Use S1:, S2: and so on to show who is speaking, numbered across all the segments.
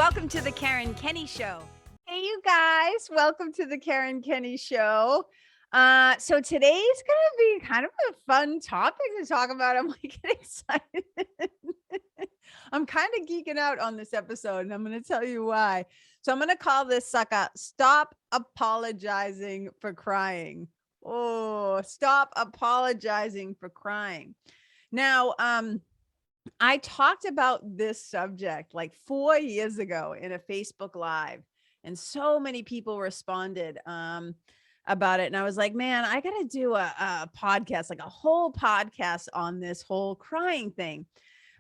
S1: Welcome to the Kenney Show.
S2: Hey, you guys, welcome to the Kenney Show. So today's gonna be kind of a fun topic to talk about. I'm like getting excited. I'm kind of geeking out on this episode, and I'm gonna tell you why. So I'm gonna call this sucker "Stop Apologizing for Crying." Oh, stop apologizing for crying. Now, I talked about this subject like 4 years ago in a Facebook Live, and so many people responded about it. And I was like, man, I got to do a podcast, like a whole podcast on this whole crying thing.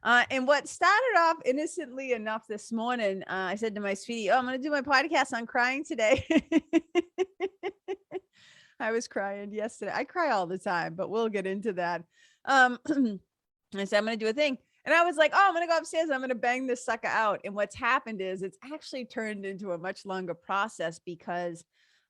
S2: And what started off innocently enough this morning, I said to my sweetie, oh, I'm going to do my podcast on crying today. I was crying yesterday. I cry all the time, but we'll get into that. I said, I'm going to do a thing. And I was like, oh, I'm going to go upstairs and I'm going to bang this sucker out. And what's happened is it's actually turned into a much longer process because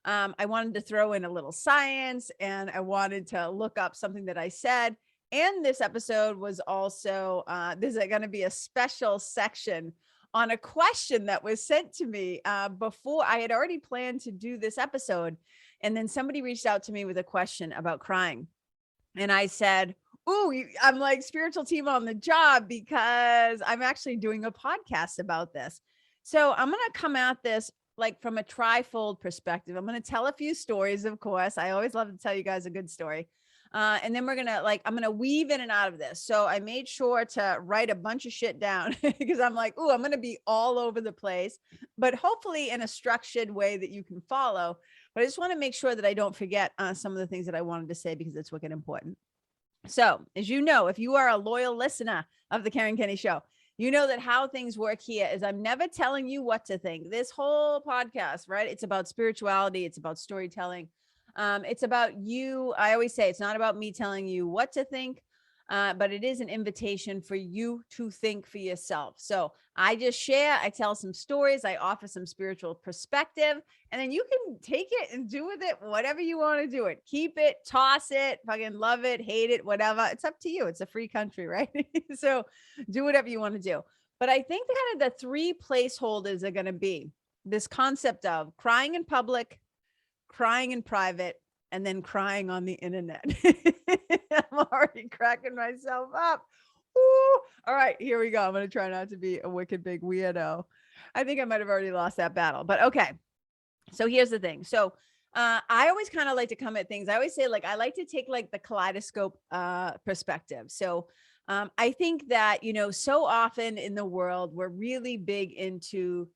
S2: I wanted to throw in a little science and I wanted to look up something that I said. And this episode was also, there's going to be a special section on a question that was sent to me before I had already planned to do this episode. And then somebody reached out to me with a question about crying. And I said, ooh, I'm like spiritual team on the job because I'm actually doing a podcast about this. So I'm going to come at this like from a trifold perspective. I'm going to tell a few stories, of course. I always love to tell you guys a good story. And then we're going to I'm going to weave in and out of this. So I made sure to write a bunch of shit down because I'm like, ooh, I'm going to be all over the place, but hopefully in a structured way that you can follow. But I just want to make sure that I don't forget some of the things that I wanted to say because it's wicked important. So, as you know, if you are a loyal listener of the Kenney Show, you know that how things work here is I'm never telling you what to think. This whole podcast, right? It's about spirituality. It's about storytelling. It's about you. I always say it's not about me telling you what to think, but it is an invitation for you to think for yourself. So I just share, I tell some stories, I offer some spiritual perspective, and then you can take it and do with it whatever you want to do it. Keep it, toss it, fucking love it, hate it, whatever. It's up to you. It's a free country, right? So do whatever you want to do. But I think kind of the three placeholders are going to be this concept of crying in public, crying in private, and then crying on the internet. I'm already cracking myself up. Ooh. All right, here we go. I'm going to try not to be a wicked big weirdo. I think I might have already lost that battle, but okay. So here's the thing. So I always kind of like to come at things. I always say I like to take the kaleidoscope perspective. So I think that, so often in the world, we're really big into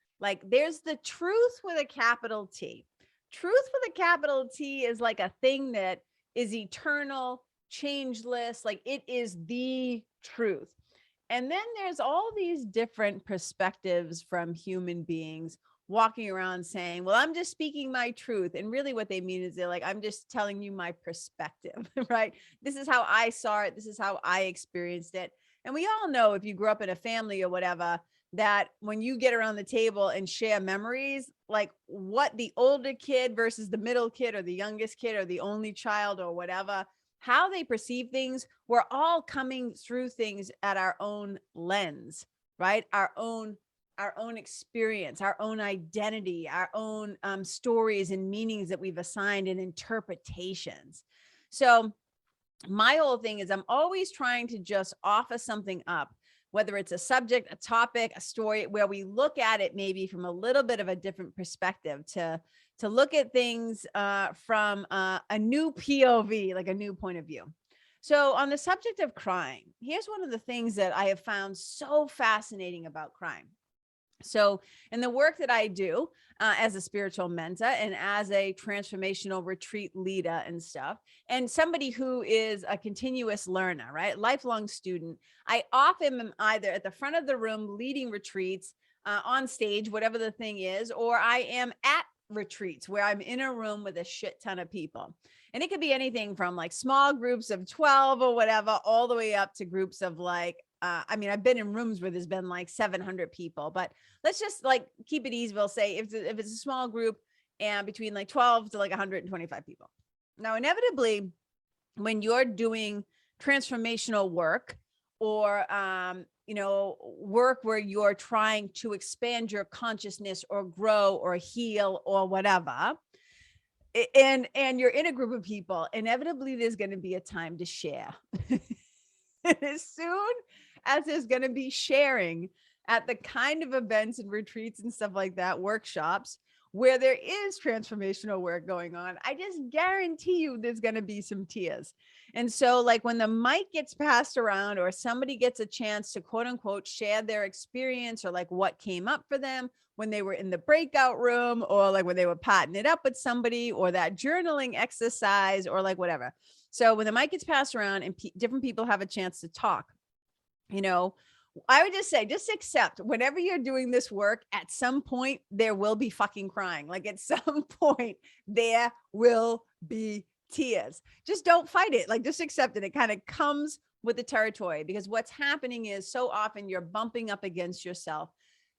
S2: there's the truth with a capital T. Truth with a capital T is like a thing that is eternal, changeless, it is the truth. And then there's all these different perspectives from human beings walking around saying, well, I'm just speaking my truth. And really what they mean is they're like, I'm just telling you my perspective, right? This is how I saw it. This is how I experienced it. And we all know if you grew up in a family or whatever, that when you get around the table and share memories, what the older kid versus the middle kid or the youngest kid or the only child or whatever, how they perceive things, we're all coming through things at our own lens, right? Our own experience, our own identity, our own stories and meanings that we've assigned and interpretations. So my whole thing is I'm always trying to just offer something up, whether it's a subject, a topic, a story, where we look at it maybe from a little bit of a different perspective to look at things from a new POV, like a new point of view. So on the subject of crying, here's one of the things that I have found so fascinating about crying. So in the work that I do as a spiritual mentor and as a transformational retreat leader and stuff, and somebody who is a continuous learner, right? Lifelong student, I often am either at the front of the room leading retreats on stage, whatever the thing is, or I am at retreats where I'm in a room with a shit ton of people. And it could be anything from small groups of 12 or whatever, all the way up to groups of I've been in rooms where there's been 700 people, but let's just keep it easy. We'll say if it's a small group and between 12 to 125 people. Now, inevitably, when you're doing transformational work or work where you're trying to expand your consciousness or grow or heal or whatever, and you're in a group of people, inevitably there's going to be a time to share. And as soon as there's going to be sharing at the kind of events and retreats and stuff like that, workshops, where there is transformational work going on, I just guarantee you there's going to be some tears. And so like when the mic gets passed around or somebody gets a chance to quote unquote share their experience or like what came up for them when they were in the breakout room, or like when they were potting it up with somebody, or that journaling exercise, or like whatever. So when the mic gets passed around and different people have a chance to talk, I would just say, just accept whenever you're doing this work, at some point, there will be fucking crying. Like at some point, there will be tears. Just don't fight it. Like just accept it. It kind of comes with the territory, because what's happening is so often you're bumping up against yourself.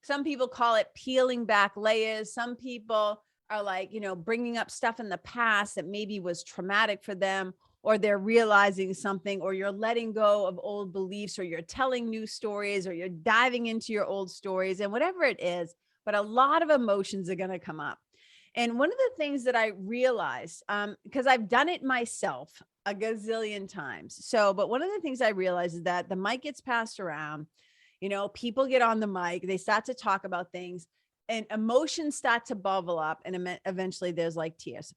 S2: Some people call it peeling back layers. Some people are like, bringing up stuff in the past that maybe was traumatic for them, or they're realizing something, or you're letting go of old beliefs, or you're telling new stories, or you're diving into your old stories, and whatever it is. But a lot of emotions are going to come up. And one of the things that I realized, because I've done it myself a gazillion times. But one of the things I realized is that the mic gets passed around, people get on the mic, they start to talk about things, and emotions start to bubble up, and eventually there's like tears.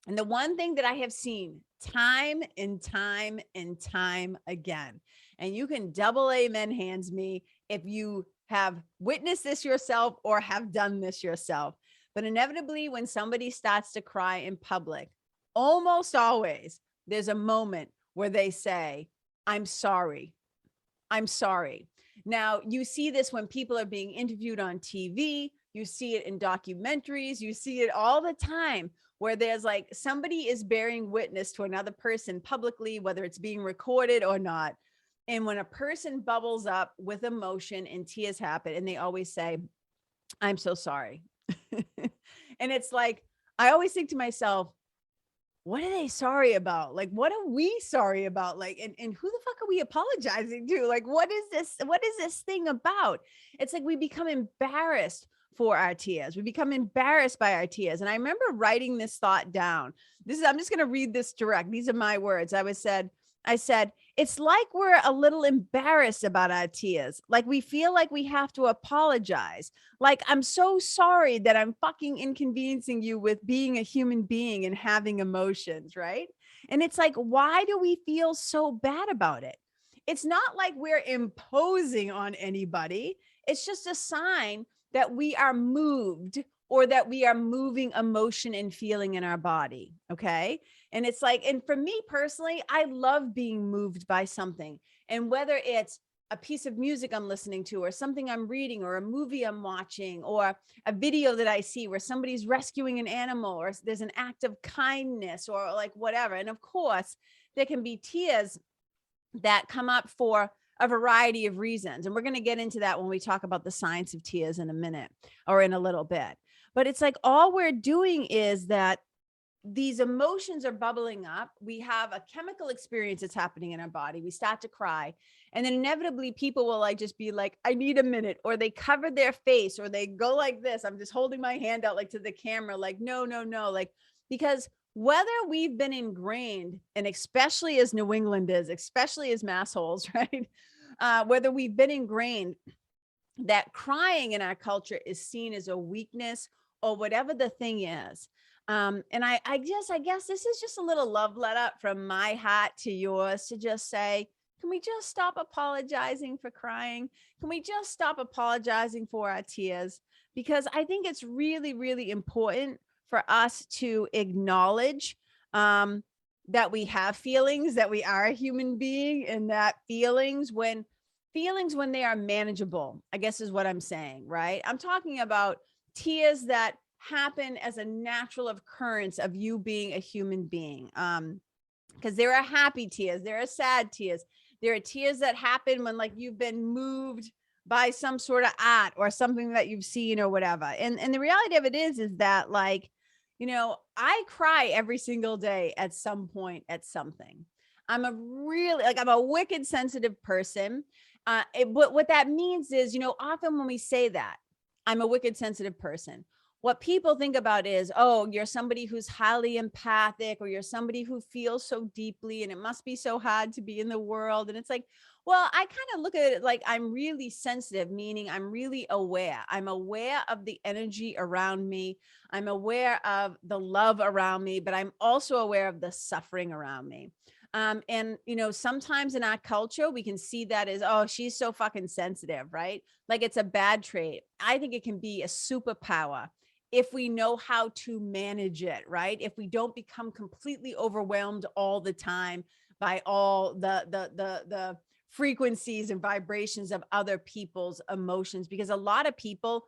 S2: And the one thing that I have seen time and time and time again, and you can double amen hands me if you have witnessed this yourself or have done this yourself, but inevitably when somebody starts to cry in public, almost always there's a moment where they say, I'm sorry. I'm sorry. Now, you see this when people are being interviewed on TV, you see it in documentaries, you see it all the time, where there's like somebody is bearing witness to another person publicly, whether it's being recorded or not. And when a person bubbles up with emotion and tears happen, and they always say, I'm so sorry. And it's like, I always think to myself, what are they sorry about? Like, what are we sorry about? Like, and who the fuck are we apologizing to? Like, what is this thing about? It's like we become embarrassed for our tears. We become embarrassed by our tears. And I remember writing this thought down. I'm just going to read this direct. These are my words. I said, it's like we're a little embarrassed about our tears. Like we feel like we have to apologize. Like, I'm so sorry that I'm fucking inconveniencing you with being a human being and having emotions, right? And it's like, why do we feel so bad about it? It's not like we're imposing on anybody. It's just a sign that we are moved, or that we are moving emotion and feeling in our body. Okay. And it's like, and for me personally, I love being moved by something. And whether it's a piece of music I'm listening to, or something I'm reading, or a movie I'm watching, or a video that I see where somebody's rescuing an animal, or there's an act of kindness, or like whatever. And of course, there can be tears that come up for a variety of reasons. And we're going to get into that when we talk about the science of tears in a minute, or in a little bit. But it's like, all we're doing is that these emotions are bubbling up. We have a chemical experience that's happening in our body. We start to cry. And then inevitably people will like just be like, I need a minute, or they cover their face, or they go like this. I'm just holding my hand out like to the camera, like, no, like, because whether we've been ingrained, and especially as New Englanders, especially as massholes, right? Whether we've been ingrained that crying in our culture is seen as a weakness, or whatever the thing is. And I guess this is just a little love letter from my heart to yours, to just say, can we just stop apologizing for crying? Can we just stop apologizing for our tears? Because I think it's really, really important for us to acknowledge that we have feelings, that we are a human being, and that feelings when they are manageable, I guess is what I'm saying, right? I'm talking about tears that happen as a natural occurrence of you being a human being. Because there are happy tears, there are sad tears, there are tears that happen when like you've been moved by some sort of art or something that you've seen or whatever. And the reality of it is that like, I cry every single day at some point at something. I'm a wicked sensitive person. What that means is, often when we say that, I'm a wicked sensitive person, what people think about is, oh, you're somebody who's highly empathic, or you're somebody who feels so deeply and it must be so hard to be in the world. And it's like, well, I kind of look at it like I'm really sensitive, meaning I'm really aware. I'm aware of the energy around me. I'm aware of the love around me, but I'm also aware of the suffering around me. And sometimes in our culture, we can see that as, oh, she's so fucking sensitive, right? Like it's a bad trait. I think it can be a superpower if we know how to manage it, right? If we don't become completely overwhelmed all the time by all the frequencies and vibrations of other people's emotions, because a lot of people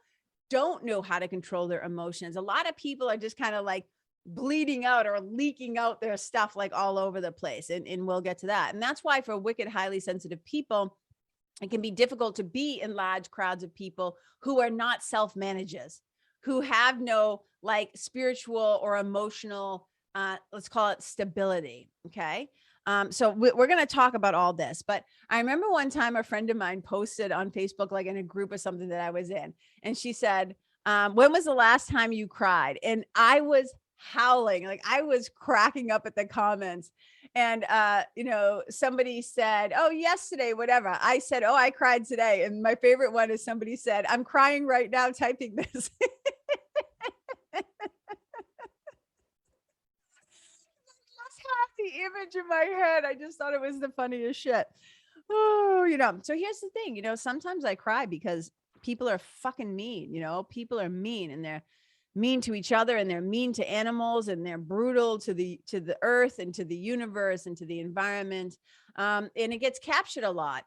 S2: don't know how to control their emotions. A lot of people are just kind of like bleeding out or leaking out their stuff like all over the place. And we'll get to that. And that's why for wicked, highly sensitive people, it can be difficult to be in large crowds of people who are not self-managers, who have no like spiritual or emotional, let's call it stability. Okay. So we're going to talk about all this, but I remember one time a friend of mine posted on Facebook, like in a group or something that I was in, and she said, when was the last time you cried? And I was howling, like I was cracking up at the comments. And somebody said, oh, yesterday, whatever. I said, oh, I cried today. And my favorite one is somebody said, I'm crying right now typing this. The image in my head. I just thought it was the funniest shit. Oh, so here's the thing, sometimes I cry because people are fucking mean, people are mean, and they're mean to each other, and they're mean to animals, and they're brutal to the earth and to the universe and to the environment. And it gets captured a lot.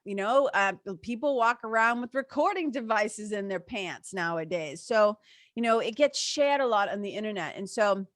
S2: People walk around with recording devices in their pants nowadays. So, it gets shared a lot on the internet. And so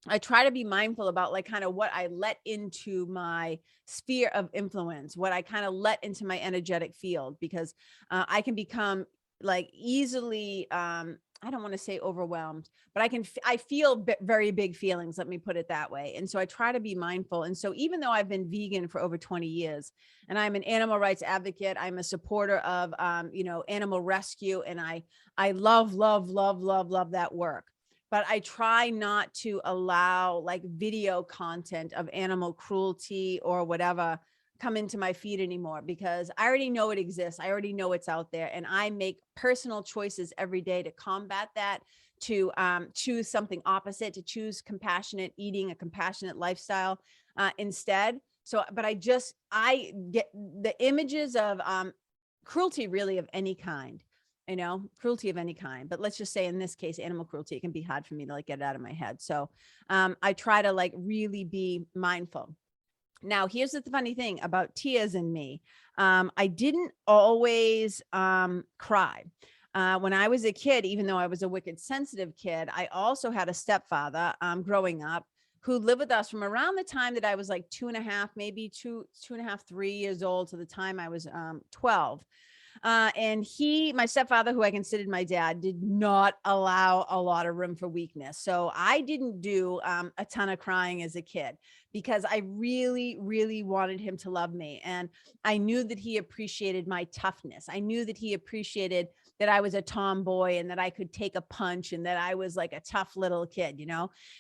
S2: I try to be mindful about like kind of what I let into my sphere of influence, what I kind of let into my energetic field, because I can become like easily, I don't want to say overwhelmed, but I feel very big feelings. Let me put it that way. And so I try to be mindful. And so even though I've been vegan for over 20 years and I'm an animal rights advocate, I'm a supporter of, animal rescue. And I love, love, love, love, love that work. But I try not to allow like video content of animal cruelty or whatever come into my feed anymore, because I already know it exists. I already know it's out there. And I make personal choices every day to combat that, to choose something opposite, to choose compassionate eating, a compassionate lifestyle instead. So, but I get the images of cruelty really of any kind. Cruelty of any kind, but let's just say in this case, animal cruelty, it can be hard for me to like get it out of my head. So I try to like really be mindful. Now, here's the funny thing about tears in me. I didn't always cry. When I was a kid, even though I was a wicked sensitive kid, I also had a stepfather growing up who lived with us from around the time that I was like 2.5, maybe two and a half, 3 years old, to the time I was 12. And my stepfather, who I considered my dad, did not allow a lot of room for weakness. So I didn't do a ton of crying as a kid, because I really, really wanted him to love me. And I knew that he appreciated my toughness. I knew that he appreciated that I was a tomboy and that I could take a punch and that I was like a tough little kid,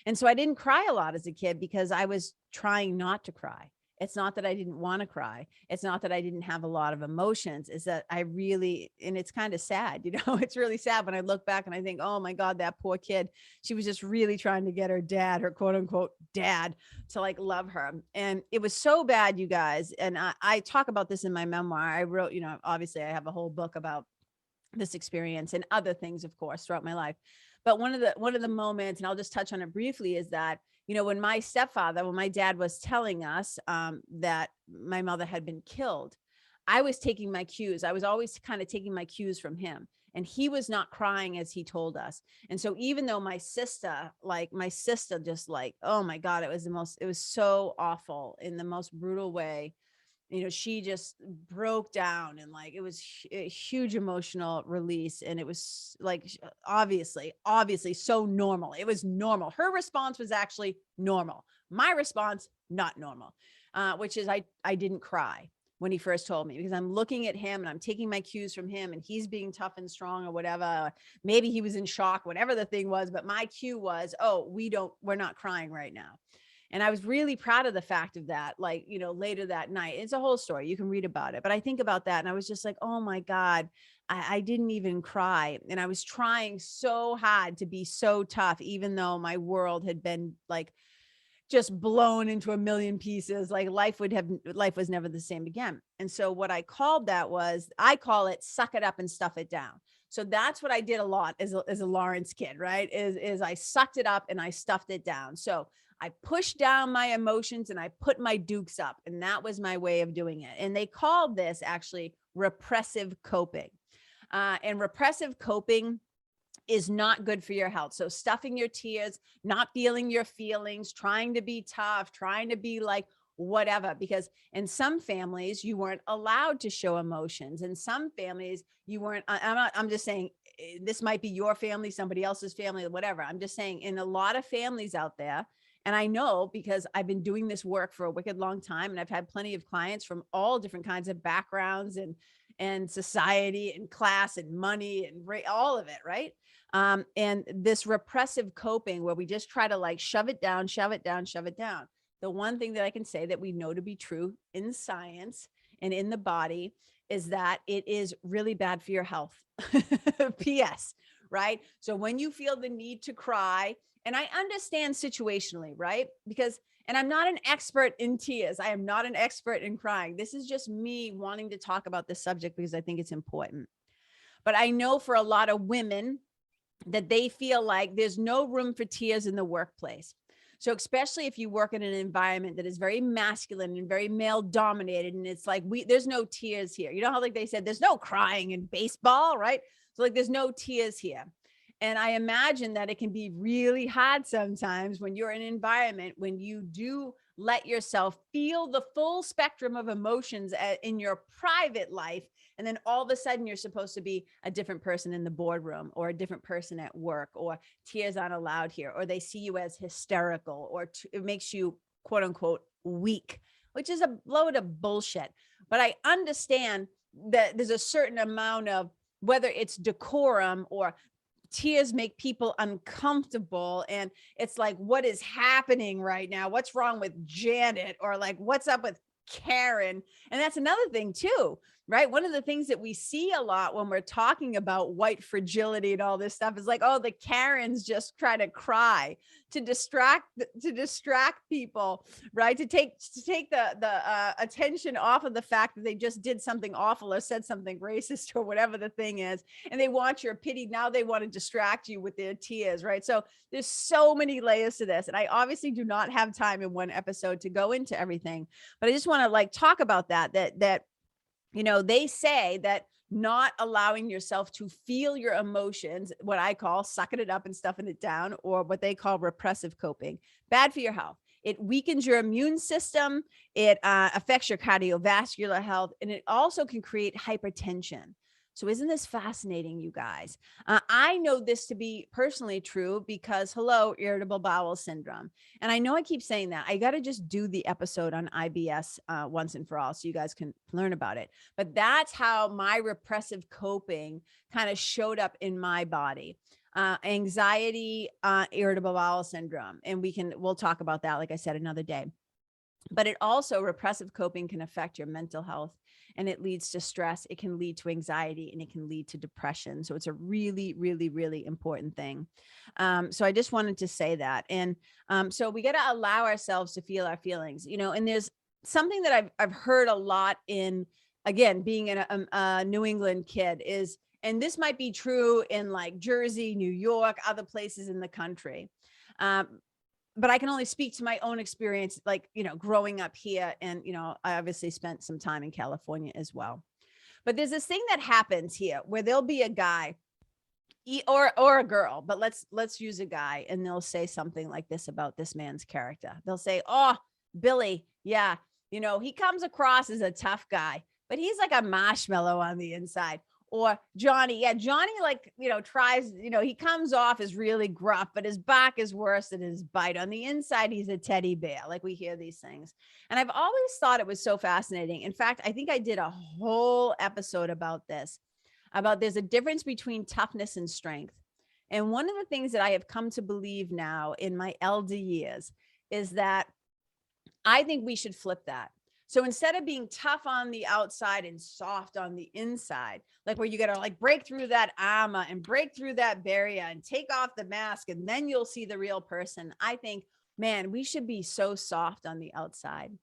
S2: And so I didn't cry a lot as a kid because I was trying not to cry. It's not that I didn't want to cry. It's not that I didn't have a lot of emotions. It's that and it's kind of sad, it's really sad when I look back and I think, oh my God, that poor kid, she was just really trying to get her dad, her quote unquote dad, to like love her. And it was so bad, you guys. And I talk about this in my memoir. I wrote, obviously I have a whole book about this experience and other things, of course, throughout my life. But one of the moments, and I'll just touch on it briefly, is that, when my dad was telling us that my mother had been killed, I was taking my cues. I was always kind of taking my cues from him. And he was not crying as he told us. And so even though my sister just like, oh my God, it was so awful in the most brutal way. She just broke down, and like, it was a huge emotional release. And it was like, obviously so normal. It was normal. Her response was actually normal. My response, not normal, which is I didn't cry. when he first told me, because I'm looking at him and I'm taking my cues from him and he's being tough and strong or whatever. Maybe he was in shock, whatever the thing was, but my cue was, oh, we're not crying right now. And I was really proud of the fact of that. Like, later that night, it's a whole story. You can read about it, but I think about that and I was just like, oh my God, I didn't even cry. And I was trying so hard to be so tough, even though my world had been like just blown into a million pieces. Like life was never the same again. And so what I called that was, I call it suck it up and stuff it down. So that's what I did a lot as a Lawrence kid, right? Is I sucked it up and I stuffed it down. So I pushed down my emotions and I put my dukes up, and that was my way of doing it. And they called this actually repressive coping. And repressive coping is not good for your health. So stuffing your tears, not feeling your feelings, trying to be tough, trying to be like whatever, because in some families you weren't allowed to show emotions. In some families you weren't, I'm just saying this might be your family, somebody else's family, whatever. I'm just saying in a lot of families out there, and I know because I've been doing this work for a wicked long time and I've had plenty of clients from all different kinds of backgrounds and society and class and money and all of it, right? And this repressive coping where we just try to like shove it down, shove it down, shove it down. The one thing that I can say that we know to be true in science and in the body is that it is really bad for your health. P.S. Right? So when you feel the need to cry, and I understand situationally, right? And I'm not an expert in tears. I am not an expert in crying. This is just me wanting to talk about this subject because I think it's important. But I know for a lot of women that they feel like there's no room for tears in the workplace. So especially if you work in an environment that is very masculine and very male dominated, and it's like, there's no tears here. You know how like they said, there's no crying in baseball, right? So like there's no tears here. And I imagine that it can be really hard sometimes when you're in an environment, when you do let yourself feel the full spectrum of emotions in your private life. And then all of a sudden you're supposed to be a different person in the boardroom or a different person at work, or tears aren't allowed here, or they see you as hysterical, or it makes you quote unquote weak, which is a load of bullshit. But I understand that there's a certain amount of, whether it's decorum or tears make people uncomfortable. And it's like, what is happening right now? What's wrong with Janet? Or like, what's up with Karen? And that's another thing too, right? One of the things that we see a lot when we're talking about white fragility and all this stuff is like, oh, the Karens just try to cry to distract people, right? To take the attention off of the fact that they just did something awful or said something racist or whatever the thing is. And they want your pity. Now they want to distract you with their tears, right? So there's so many layers to this. And I obviously do not have time in one episode to go into everything, but I just want to like talk about that they say that not allowing yourself to feel your emotions, what I call sucking it up and stuffing it down, or what they call repressive coping, bad for your health. It weakens your immune system. It affects your cardiovascular health, and it also can create hypertension. So isn't this fascinating, you guys? I know this to be personally true because, irritable bowel syndrome. And I know I keep saying that. I got to just do the episode on IBS once and for all so you guys can learn about it. But that's how my repressive coping kind of showed up in my body. Anxiety, irritable bowel syndrome. And we'll talk about that, like I said, another day. But it also, repressive coping can affect your mental health, and it leads to stress. It can lead to anxiety, and it can lead to depression. So it's a really, really, really important thing. So I just wanted to say that. And so we got to allow ourselves to feel our feelings, and there's something that I've heard a lot in, again, being a New England kid is, and this might be true in like Jersey, New York, other places in the country. But I can only speak to my own experience, like, growing up here. And, I obviously spent some time in California as well. But there's this thing that happens here where there'll be a guy or a girl, but let's use a guy, and they'll say something like this about this man's character. They'll say, oh, Billy, yeah, he comes across as a tough guy, but he's like a marshmallow on the inside. Or Johnny, Johnny, like, tries, he comes off as really gruff, but his back is worse than his bite. On the inside, he's a teddy bear. Like, we hear these things. And I've always thought it was so fascinating. In fact, I think I did a whole episode about this, about there's a difference between toughness and strength. And one of the things that I have come to believe now in my elder years is that I think we should flip that. So instead of being tough on the outside and soft on the inside, like where you got to like break through that armor and break through that barrier and take off the mask, and then you'll see the real person. I think, man, we should be so soft on the outside.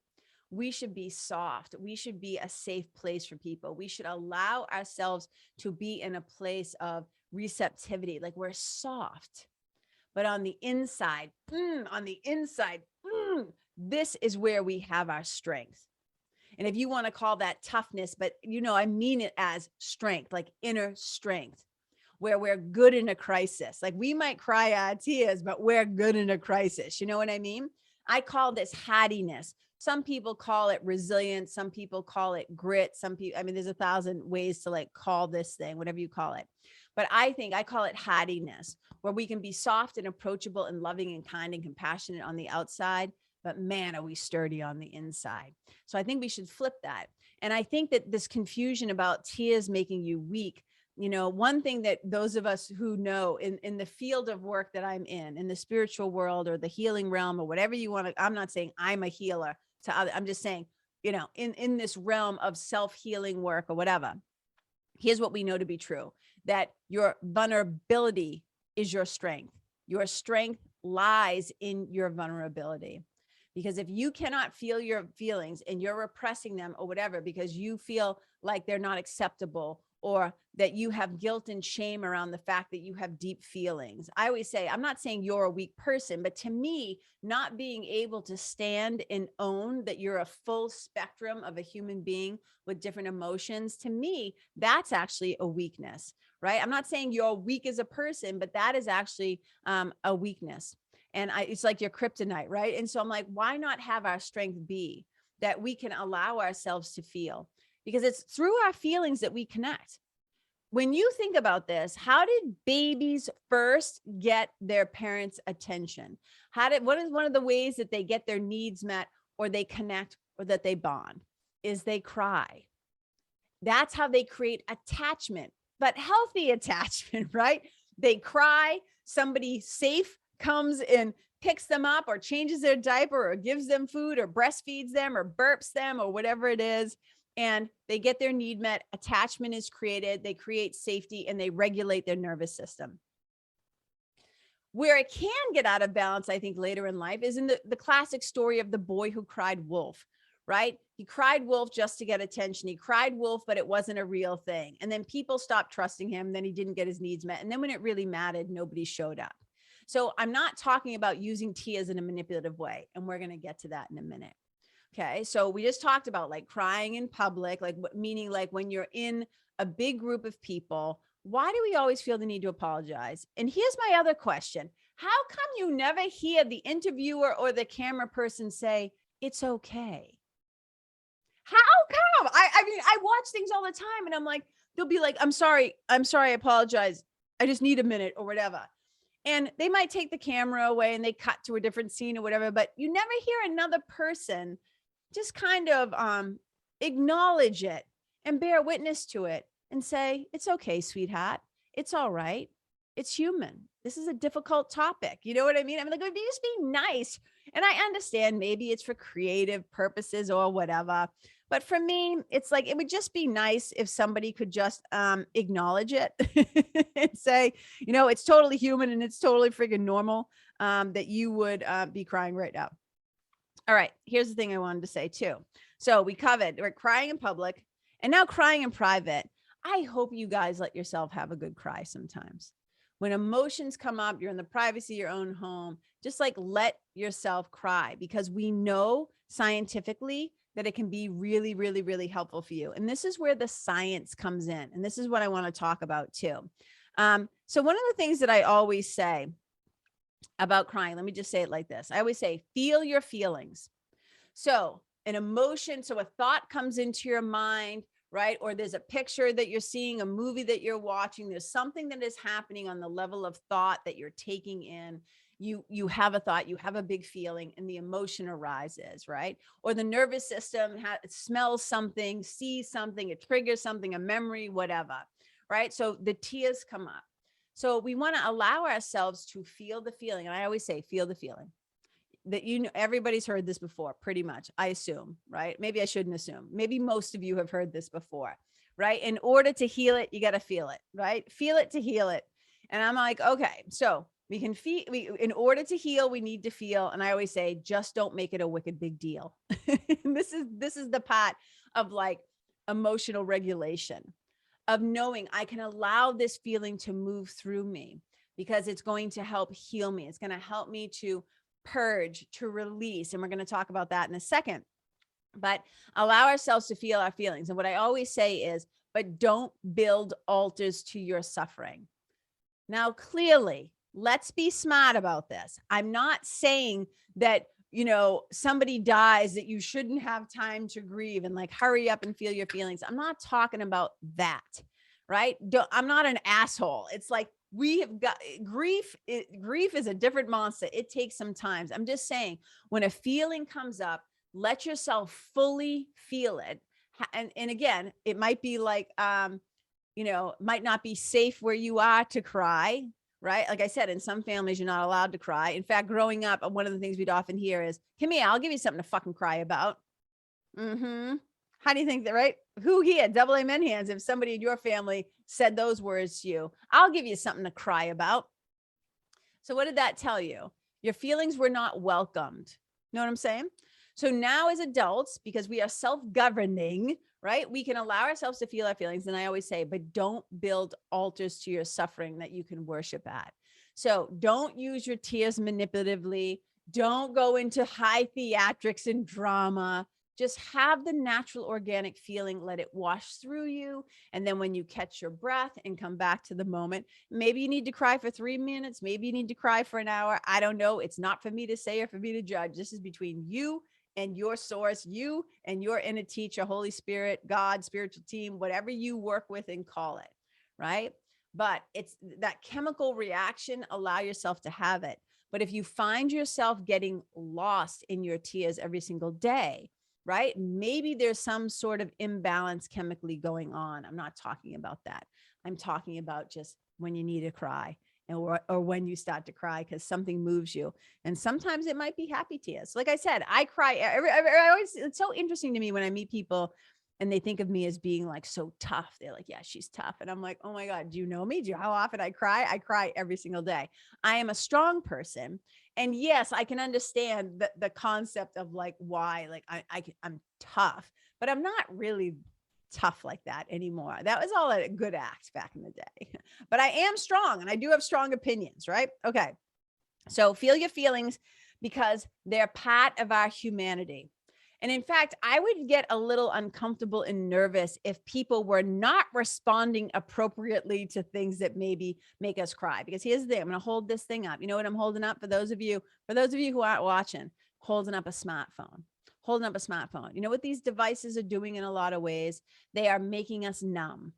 S2: We should be soft. We should be a safe place for people. We should allow ourselves to be in a place of receptivity. Like, we're soft, but on the inside, this is where we have our strength. And if you want to call that toughness, but I mean it as strength, like inner strength, where we're good in a crisis. Like, we might cry our tears, but we're good in a crisis. You know what I mean? I call this hardiness. Some people call it resilience. Some people call it grit. Some people, there's 1,000 ways to like call this thing, whatever you call it. But I think I call it hardiness, where we can be soft and approachable and loving and kind and compassionate on the outside, but man, are we sturdy on the inside. So I think we should flip that. And I think that this confusion about tears making you weak, one thing that those of us who know in the field of work that I'm in the spiritual world or the healing realm or whatever you want to, I'm not saying I'm a healer to other, I'm just saying, in this realm of self-healing work or whatever, here's what we know to be true, that your vulnerability is your strength. Your strength lies in your vulnerability. Because if you cannot feel your feelings and you're repressing them or whatever, because you feel like they're not acceptable, or that you have guilt and shame around the fact that you have deep feelings. I always say, I'm not saying you're a weak person, but to me, not being able to stand and own that you're a full spectrum of a human being with different emotions, to me, that's actually a weakness, right? I'm not saying you're weak as a person, but that is actually a weakness. And it's like your kryptonite, right? And so I'm like, why not have our strength be that we can allow ourselves to feel? Because it's through our feelings that we connect. When you think about this, how did babies first get their parents' attention? What is one of the ways that they get their needs met, or they connect, or that they bond? Is they cry. That's how they create attachment, but healthy attachment, right? They cry, somebody safe comes and picks them up or changes their diaper or gives them food or breastfeeds them or burps them or whatever it is. And they get their need met. Attachment is created. They create safety and they regulate their nervous system. Where it can get out of balance, I think, later in life is in the classic story of the boy who cried wolf, right? He cried wolf just to get attention. He cried wolf, but it wasn't a real thing. And then people stopped trusting him. Then he didn't get his needs met. And then when it really mattered, nobody showed up. So I'm not talking about using tears in a manipulative way. And we're going to get to that in a minute. Okay. So we just talked about like crying in public, like meaning like when you're in a big group of people, why do we always feel the need to apologize? And here's my other question. How come you never hear the interviewer or the camera person say, it's okay? How come? I watch things all the time and I'm like, they'll be like, I'm sorry, I apologize. I just need a minute or whatever. And they might take the camera away and they cut to a different scene or whatever, but you never hear another person just kind of acknowledge it and bear witness to it and say, it's okay, sweetheart. It's all right. It's human. This is a difficult topic. You know what I mean? Like, it would just be nice. And I understand maybe it's for creative purposes or whatever. But for me, it's like, it would just be nice if somebody could just acknowledge it and say, it's totally human and it's totally freaking normal that you would be crying right now. All right. Here's the thing I wanted to say too. So we covered, we're crying in public and now crying in private. I hope you guys let yourself have a good cry sometimes. When emotions come up, you're in the privacy of your own home, just like let yourself cry, because we know scientifically that it can be really, really, really helpful for you. And this is where the science comes in. And this is what I want to talk about too. So one of the things that I always say about crying, let me just say it like this. I always say, feel your feelings. So an emotion, so a thought comes into your mind, right? Or there's a picture that you're seeing, a movie that you're watching. There's something that is happening on the level of thought that you're taking in. You have a thought, you have a big feeling, and the emotion arises, right? Or the nervous system smells something, sees something, it triggers something, a memory, whatever, right? So the tears come up. So we want to allow ourselves to feel the feeling. And I always say, feel the feeling. That, you know, everybody's heard this before, pretty much, I assume, right? Maybe I shouldn't assume. Maybe most of you have heard this before, right? In order to heal it, you got to feel it, right? Feel it to heal it. And I'm like, okay, so we can feel, in order to heal, we need to feel. And I always say, just don't make it a wicked big deal. This is the part of like emotional regulation, of knowing I can allow this feeling to move through me because it's going to help heal me. It's going to help me to purge, to release. And we're going to talk about that in a second. But allow ourselves to feel our feelings. And what I always say is, but don't build altars to your suffering. Now, clearly, let's be smart about this. I'm not saying that, you know, somebody dies that you shouldn't have time to grieve and like hurry up and feel your feelings. I'm not talking about that, right? I'm not an asshole. It's like, we have got grief. Grief is a different monster. It takes some time. I'm just saying, when a feeling comes up, let yourself fully feel it. And again, it might be like, you know, might not be safe where you are to cry, right? Like I said, in some families, you're not allowed to cry. In fact, growing up, one of the things we'd often hear is, come here, I'll give you something to fucking cry about. Mm-hmm. How do you think that, right? Who here, double amen hands, if somebody in your family said those words to you, I'll give you something to cry about. So what did that tell you? Your feelings were not welcomed. Know what I'm saying? So now as adults, because we are self-governing, right? We can allow ourselves to feel our feelings. And I always say, but don't build altars to your suffering that you can worship at. So don't use your tears manipulatively. Don't go into high theatrics and drama. Just have the natural organic feeling, let it wash through you. And then when you catch your breath and come back to the moment, maybe you need to cry for 3 minutes. Maybe you need to cry for an hour. I don't know. It's not for me to say or for me to judge. This is between you and your source, you and your inner teacher, Holy Spirit, God, spiritual team, whatever you work with and call it, right? But it's that chemical reaction, allow yourself to have it. But if you find yourself getting lost in your tears every single day, right? Maybe there's some sort of imbalance chemically going on. I'm not talking about that. I'm talking about just when you need to cry or when you start to cry because something moves you. And sometimes it might be happy tears. Like I said, I cry. I always, it's so interesting to me when I meet people and they think of me as being like so tough. They're like, yeah, she's tough. And I'm like, oh my God, do you know me? Do you know how often I cry? I cry every single day. I am a strong person. And yes, I can understand the concept of like why, like I'm tough, but I'm not really tough like that anymore. That was all a good act back in the day, but I am strong and I do have strong opinions, right? Okay. So feel your feelings because they're part of our humanity. And in fact, I would get a little uncomfortable and nervous if people were not responding appropriately to things that maybe make us cry. Because here's the thing, I'm going to hold this thing up. You know what I'm holding up for those of you who aren't watching, holding up a smartphone. Holding up a smartphone. You know what these devices are doing in a lot of ways? They are making us numb.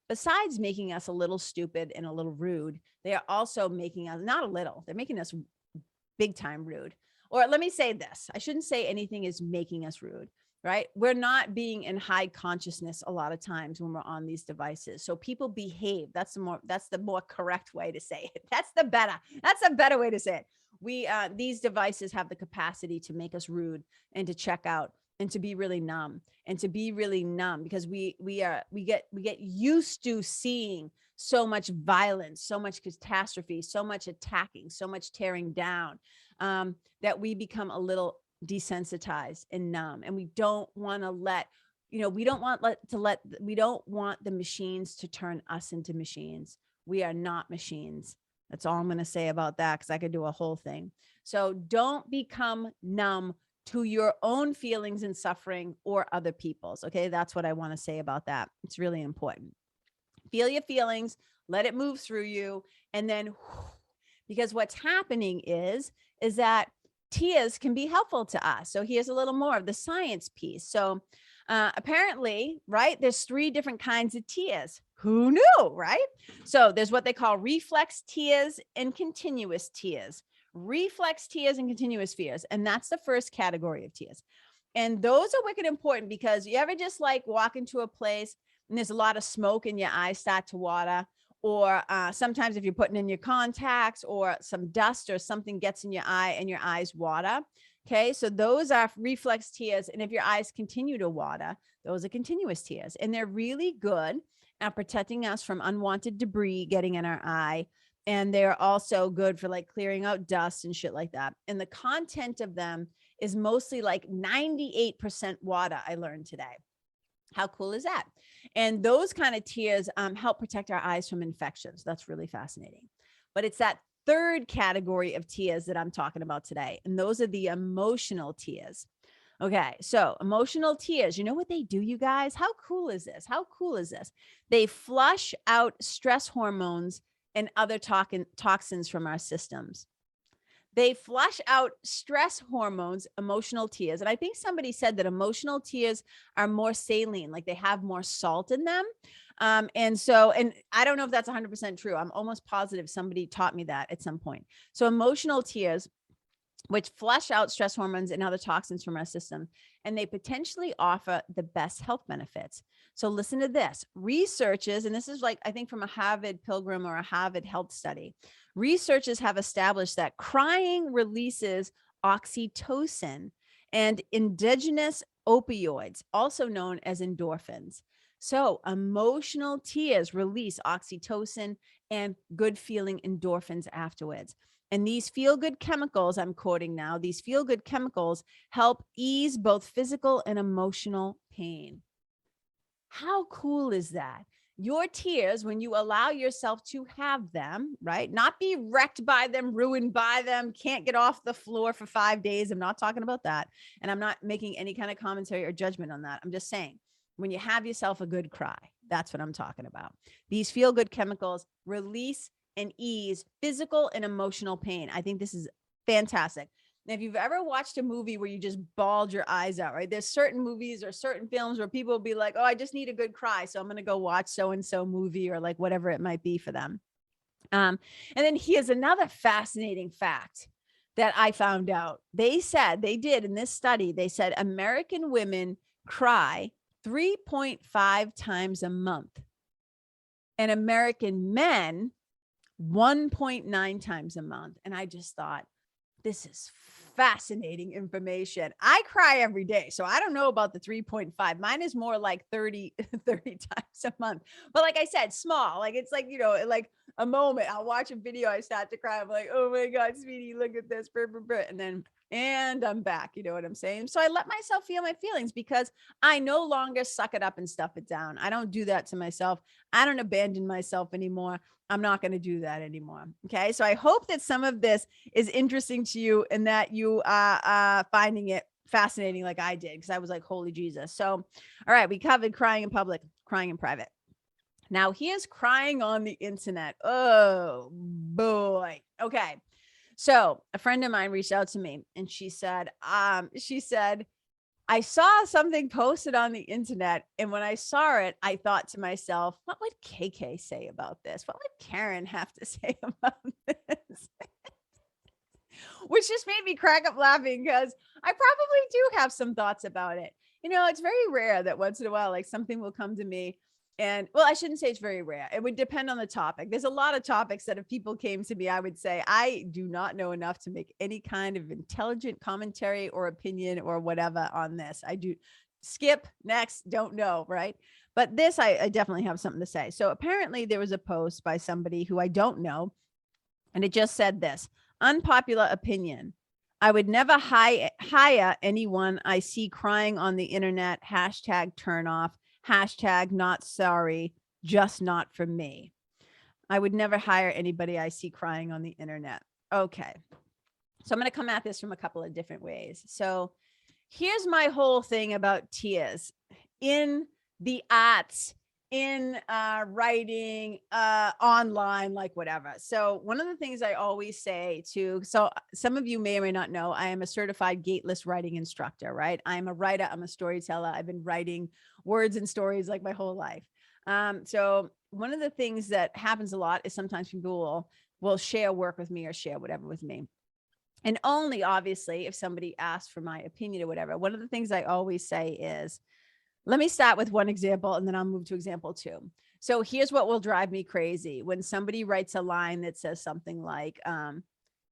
S2: Besides making us a little stupid and a little rude, they are also making us, not a little, they're making us big time rude. Or let me say this, I shouldn't say anything is making us rude, right? We're not being in high consciousness a lot of times when we're on these devices. So people behave. That's the more correct way to say it. That's a better way to say it. These devices have the capacity to make us rude and to check out and to be really numb because we get used to seeing so much violence, so much catastrophe, so much attacking, so much tearing down, that we become a little desensitized and numb. And we don't want to we don't want the machines to turn us into machines. We are not machines. That's all I'm going to say about that, because I could do a whole thing. So don't become numb to your own feelings and suffering or other people's. Okay. That's what I want to say about that. It's really important. Feel your feelings, let it move through you. And then, because what's happening is that tears can be helpful to us. So here's a little more of the science piece. So Apparently, right, there's 3 different kinds of tears. Who knew, right? So there's what they call reflex tears and continuous tears. Reflex tears and continuous tears. And that's the first category of tears. And those are wicked important because you ever just like walk into a place and there's a lot of smoke and your eyes start to water, or sometimes if you're putting in your contacts or some dust or something gets in your eye and your eyes water. Okay, so those are reflex tears. And if your eyes continue to water, those are continuous tears. And they're really good at protecting us from unwanted debris getting in our eye. And they're also good for like clearing out dust and shit like that. And the content of them is mostly like 98% water, I learned today. How cool is that? And those kind of tears help protect our eyes from infections. That's really fascinating. But it's that third category of tears that I'm talking about today. And those are the emotional tears. Okay, so emotional tears, you know what they do, you guys? How cool is this? How cool is this? They flush out stress hormones and other toxins from our systems. They flush out stress hormones, emotional tears. And I think somebody said that emotional tears are more saline, like they have more salt in them. And I don't know if that's 100% true. I'm almost positive somebody taught me that at some point. So emotional tears, which flush out stress hormones and other toxins from our system, and they potentially offer the best health benefits. So listen to this. Researchers, and this is like, I think from a Harvard Pilgrim or a Harvard Health study, researchers have established that crying releases oxytocin and endogenous opioids, also known as endorphins. So emotional tears release oxytocin and good feeling endorphins afterwards. And these feel-good chemicals, I'm quoting now, these feel-good chemicals help ease both physical and emotional pain. How cool is that? Your tears, when you allow yourself to have them, right? Not be wrecked by them, ruined by them, can't get off the floor for 5 days. I'm not talking about that. And I'm not making any kind of commentary or judgment on that. I'm just saying, when you have yourself a good cry, that's what I'm talking about. These feel-good chemicals release and ease physical and emotional pain. I think this is fantastic. And if you've ever watched a movie where you just bawled your eyes out, right? There's certain movies or certain films where people will be like, oh, I just need a good cry, so I'm going to go watch so-and-so movie, or like whatever it might be for them. And then here's another fascinating fact that I found out. They said, they did in this study, they said American women cry 3.5 times a month, and American men 1.9 times a month. And I just thought, this is fascinating information. I cry every day, so I don't know about the 3.5. Mine is more like 30 times a month. But like I said, small. Like it's like, you know, like a moment. I'll watch a video, I start to cry. I'm like, oh my God, sweetie, look at this. And I'm back. You know what I'm saying? So I let myself feel my feelings because I no longer suck it up and stuff it down. I don't do that to myself. I don't abandon myself anymore. I'm not going to do that anymore. Okay. So I hope that some of this is interesting to you and that you are finding it fascinating like I did, because I was like, holy Jesus. So, all right, we covered crying in public, crying in private. Now here's crying on the internet. Oh boy. Okay. So a friend of mine reached out to me and she said, I saw something posted on the internet, and when I saw it, I thought to myself, what would KK say about this? What would Karen have to say about this? Which just made me crack up laughing because I probably do have some thoughts about it. You know, it's very rare that once in a while, like something will come to me. And well, I shouldn't say it's very rare. It would depend on the topic. There's a lot of topics that if people came to me, I would say, I do not know enough to make any kind of intelligent commentary or opinion or whatever on this. I do skip, next, don't know, right? But this, I definitely have something to say. So apparently there was a post by somebody who I don't know, and it just said this: unpopular opinion. I would never hire anyone I see crying on the internet. #turnoff. #not sorry, just not for me. I would never hire anybody I see crying on the internet. Okay. So I'm going to come at this from a couple of different ways. So here's my whole thing about tears in the arts in writing, online, like whatever. So one of the things I always say so some of you may or may not know, I am a certified gateless writing instructor, right? I'm a writer, I'm a storyteller. I've been writing words and stories like my whole life. So one of the things that happens a lot is sometimes people will share work with me or share whatever with me. And only obviously if somebody asks for my opinion or whatever. One of the things I always say is, let me start with one example and then I'll move to example 2. So here's what will drive me crazy. When somebody writes a line that says something like, and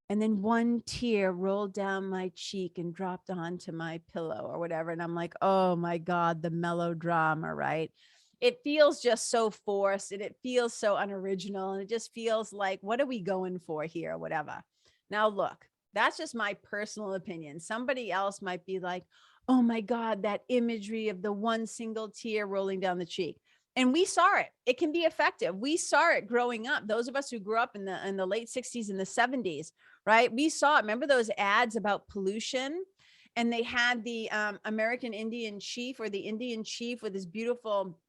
S2: then one tear rolled down my cheek and dropped onto my pillow or whatever. And I'm like, oh my God, the melodrama, right? It feels just so forced and it feels so unoriginal. And it just feels like, what are we going for here or whatever? Now, look, that's just my personal opinion. Somebody else might be like, oh my God, that imagery of the one single tear rolling down the cheek. And we saw it. It can be effective. We saw it growing up. Those of us who grew up in the late 60s and the 70s, right? We saw it. Remember those ads about pollution? And they had the American Indian chief or the Indian chief with his beautiful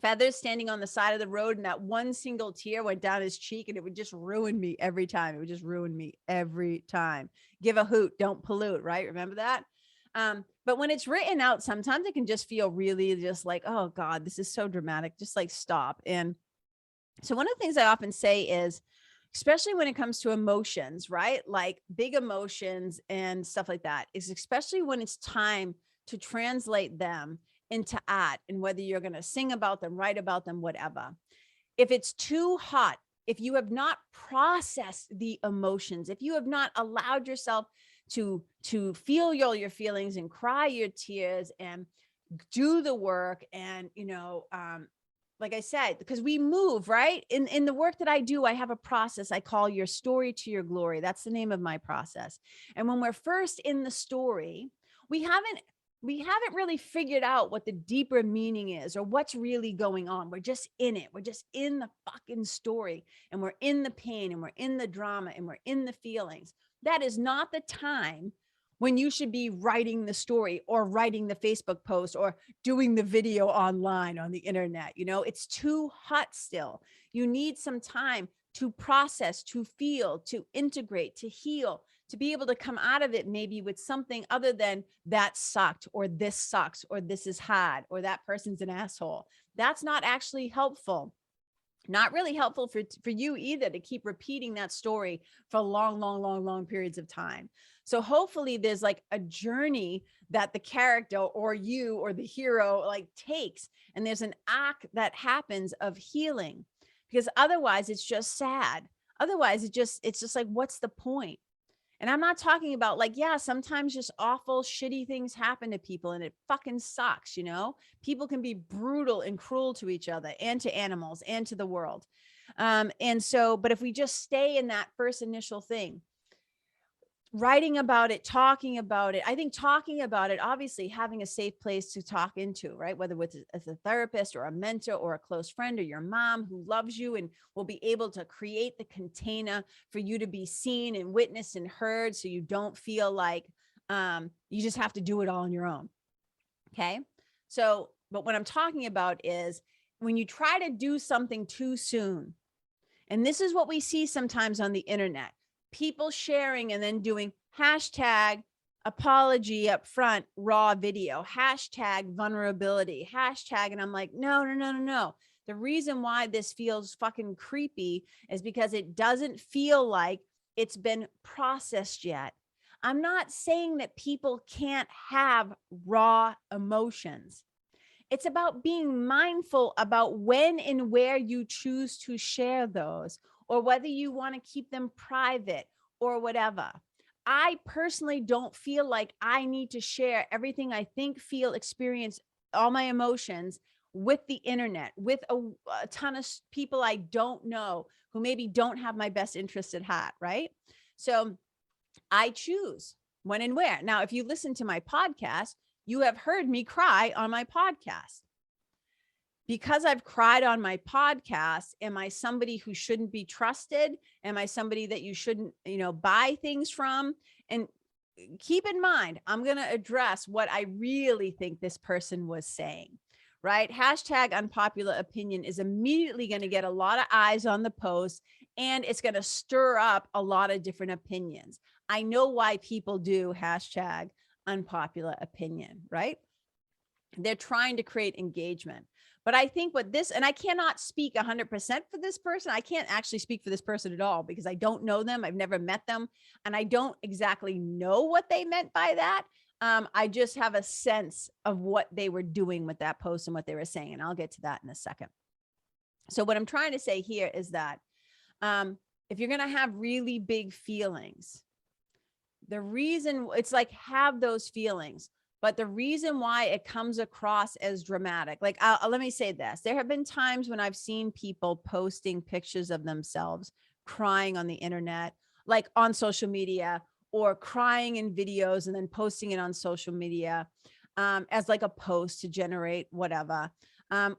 S2: feathers standing on the side of the road, and that one single tear went down his cheek, and it would just ruin me every time. It would just ruin me every time. Give a hoot, don't pollute, right? Remember that? But when it's written out, sometimes it can just feel really just like, oh God, this is so dramatic. Just like stop. And so one of the things I often say is, especially when it comes to emotions, right? Like big emotions and stuff like that, is especially when it's time to translate them into art, and whether you're going to sing about them, write about them, whatever. If it's too hot, if you have not processed the emotions, if you have not allowed yourself to feel all your feelings and cry your tears and do the work, and like I said, because we move, right? In the work that I do, I have a process I call your story to your glory. That's the name of my process. And when we're first in the story, we haven't really figured out what the deeper meaning is or what's really going on. We're just in it. We're just in the fucking story, and we're in the pain, and we're in the drama, and we're in the feelings. That is not the time when you should be writing the story or writing the Facebook post or doing the video online on the internet. It's too hot still. You need some time to process, to feel, to integrate, to heal, to be able to come out of it maybe with something other than that sucked, or this sucks, or this is hard, or that person's an asshole. That's not actually helpful. Not really helpful for you either, to keep repeating that story for long periods of time. So hopefully there's like a journey that the character or you or the hero like takes, and there's an act that happens of healing, because otherwise it's just sad. Otherwise it's just like, what's the point? And I'm not talking about like, yeah, sometimes just awful, shitty things happen to people and it fucking sucks. People can be brutal and cruel to each other and to animals and to the world. But if we just stay in that first initial thing, writing about it, talking about it. I think talking about it, obviously having a safe place to talk into, right? Whether with as a therapist or a mentor or a close friend or your mom who loves you and will be able to create the container for you to be seen and witnessed and heard, so you don't feel like you just have to do it all on your own. Okay. So, but what I'm talking about is when you try to do something too soon, and this is what we see sometimes on the internet, people sharing and then doing hashtag apology up front, raw video, hashtag vulnerability, hashtag. And I'm like, no. The reason why this feels fucking creepy is because it doesn't feel like it's been processed yet. I'm not saying that people can't have raw emotions. It's about being mindful about when and where you choose to share those, or whether you want to keep them private or whatever. I personally don't feel like I need to share everything I think, feel, experience, all my emotions with the internet, with a ton of people I don't know who maybe don't have my best interest at heart, right? So I choose when and where. Now, if you listen to my podcast, you have heard me cry on my podcast. Because I've cried on my podcast, am I somebody who shouldn't be trusted? Am I somebody that you shouldn't, buy things from? And keep in mind, I'm going to address what I really think this person was saying, right? Hashtag unpopular opinion is immediately going to get a lot of eyes on the post, and it's going to stir up a lot of different opinions. I know why people do hashtag unpopular opinion, right? They're trying to create engagement. But I think what this, and I cannot speak 100% for this person. I can't actually speak for this person at all because I don't know them. I've never met them. And I don't exactly know what they meant by that. I just have a sense of what they were doing with that post and what they were saying. And I'll get to that in a second. So what I'm trying to say here is that if you're going to have really big feelings, the reason it's like have those feelings, but the reason why it comes across as dramatic, like let me say this. There have been times when I've seen people posting pictures of themselves crying on the internet, like on social media, or crying in videos and then posting it on social media as like a post to generate whatever.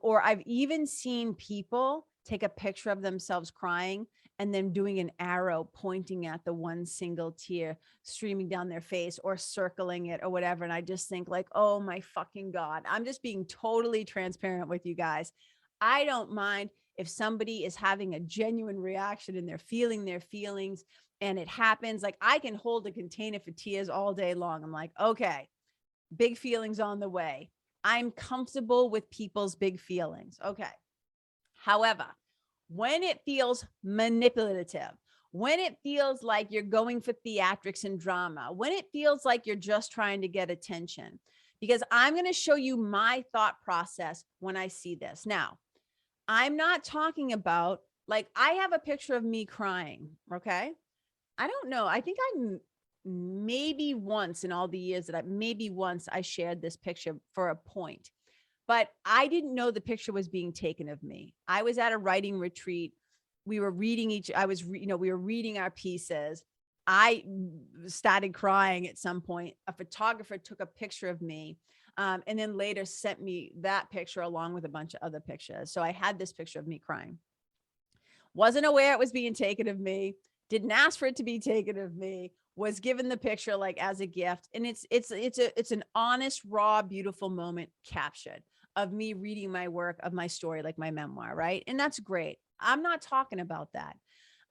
S2: Or I've even seen people take a picture of themselves crying and then doing an arrow pointing at the one single tear streaming down their face or circling it or whatever. And I just think like, oh my fucking God, I'm just being totally transparent with you guys. I don't mind if somebody is having a genuine reaction and they're feeling their feelings and it happens. Like I can hold a container for tears all day long. I'm like, okay, big feelings on the way. I'm comfortable with people's big feelings. Okay. However, when it feels manipulative, when it feels like you're going for theatrics and drama, when it feels like you're just trying to get attention, because I'm going to show you my thought process when I see this. Now, I'm not talking about like I have a picture of me crying. Okay. I don't know. I think I'm maybe once in all the years that maybe once I shared this picture for a point. But I didn't know the picture was being taken of me. I was at a writing retreat. We were reading we were reading our pieces. I started crying at some point. A photographer took a picture of me and then later sent me that picture along with a bunch of other pictures. So I had this picture of me crying. Wasn't aware it was being taken of me. Didn't ask for it to be taken of me. Was given the picture like as a gift. And it's an honest, raw, beautiful moment captured of me reading my work, of my story, like my memoir, right? And that's great. I'm not talking about that.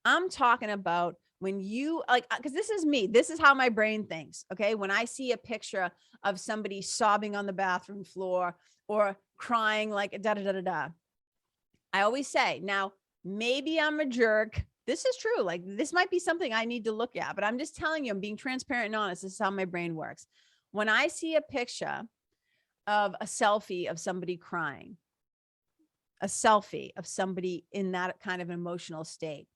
S2: I'm talking about when you like, because this is me. This is how my brain thinks. Okay. When I see a picture of somebody sobbing on the bathroom floor or crying like da da da da da, I always say, now, maybe I'm a jerk. This is true. Like this might be something I need to look at, but I'm just telling you, I'm being transparent and honest. This is how my brain works. When I see a picture of a selfie of somebody crying, a selfie of somebody in that kind of emotional state,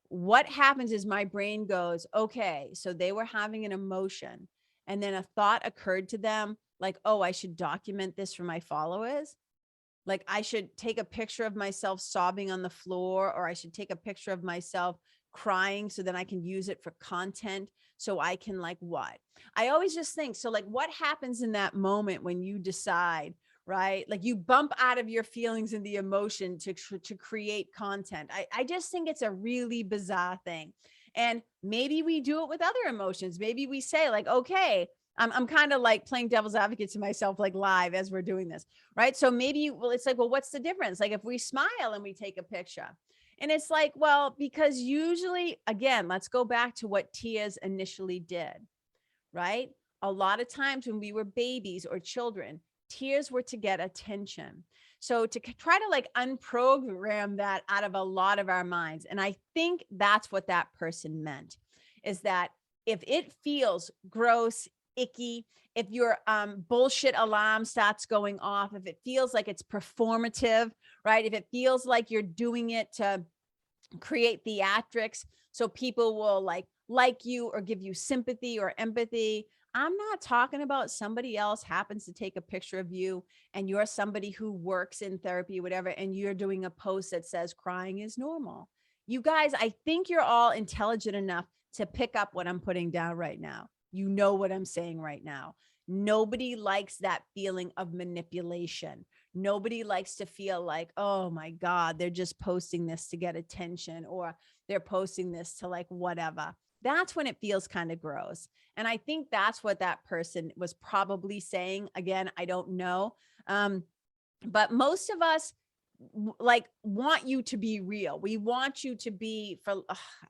S2: what happens is my brain goes, okay, so they were having an emotion. And then a thought occurred to them like, oh, I should document this for my followers. Like I should take a picture of myself sobbing on the floor, or I should take a picture of myself crying so then I can use it for content. So I can like what? I always just think, so like what happens in that moment when you decide, right? Like you bump out of your feelings and the emotion to create content. I just think it's a really bizarre thing. And maybe we do it with other emotions. Maybe we say like, okay, I'm kind of like playing devil's advocate to myself, like live as we're doing this, right? So maybe, well, it's like, well, what's the difference? Like if we smile and we take a picture, and it's like, well, because usually, again, let's go back to what tears initially did, right? A lot of times when we were babies or children, tears were to get attention. So to try to like unprogram that out of a lot of our minds. And I think that's what that person meant, is that if it feels gross, icky, if your bullshit alarm starts going off, if it feels like it's performative, right? If it feels like you're doing it to create theatrics so people will like you or give you sympathy or empathy. I'm not talking about somebody else happens to take a picture of you and you're somebody who works in therapy, whatever, and you're doing a post that says crying is normal. You guys, I think you're all intelligent enough to pick up what I'm putting down right now. You know what I'm saying right now. Nobody likes that feeling of manipulation. Nobody likes to feel like, oh my God, they're just posting this to get attention, or they're posting this to like whatever. That's when it feels kind of gross. And I think that's what that person was probably saying. Again, I don't know. But most of us like want you to be real. We want you to be for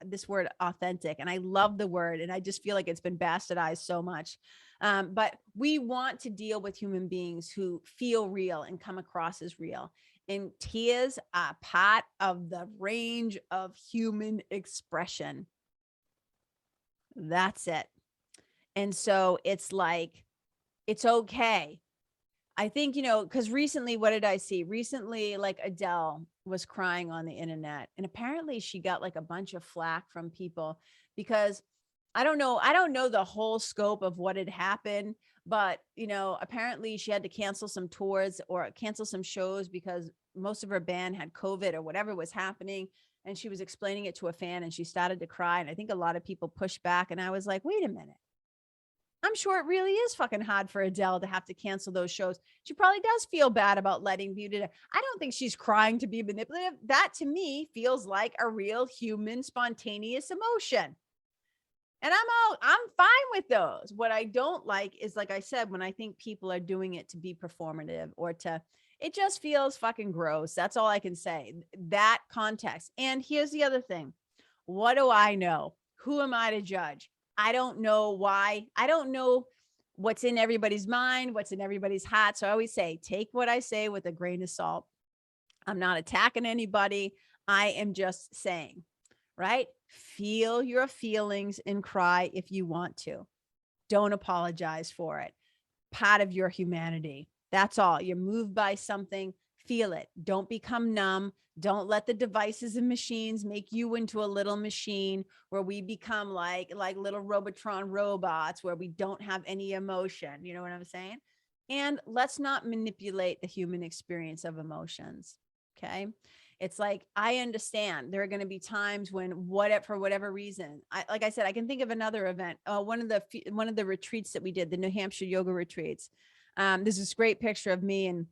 S2: this word authentic. And I love the word. And I just feel like it's been bastardized so much. But we want to deal with human beings who feel real and come across as real. And tears are part of the range of human expression. That's it. And so it's like, it's okay. I think, because recently, what did I see? Recently, like Adele was crying on the internet, and apparently she got like a bunch of flack from people because I don't know the whole scope of what had happened, but apparently she had to cancel some tours or cancel some shows because most of her band had COVID or whatever was happening. And she was explaining it to a fan and she started to cry. And I think a lot of people pushed back. And I was like, wait a minute. I'm sure it really is fucking hard for Adele to have to cancel those shows. She probably does feel bad about letting Beauty. I don't think she's crying to be manipulative. That to me feels like a real human spontaneous emotion. And I'm fine with those. What I don't like is, like I said, when I think people are doing it to be performative or it just feels fucking gross. That's all I can say. That context. And here's the other thing. What do I know? Who am I to judge? I don't know why. I don't know what's in everybody's mind, what's in everybody's heart. So I always say, take what I say with a grain of salt. I'm not attacking anybody. I am just saying, right? Feel your feelings and cry if you want to. Don't apologize for it. Part of your humanity. That's all. You're moved by something. Feel it. Don't become numb. Don't let the devices and machines make you into a little machine where we become like little Robotron robots where we don't have any emotion. You know what I'm saying? And let's not manipulate the human experience of emotions. Okay. It's like, I understand there are going to be times when for whatever reason, like I said, I can think of another event. One of the retreats that we did, the New Hampshire yoga retreats. There's this great picture of me and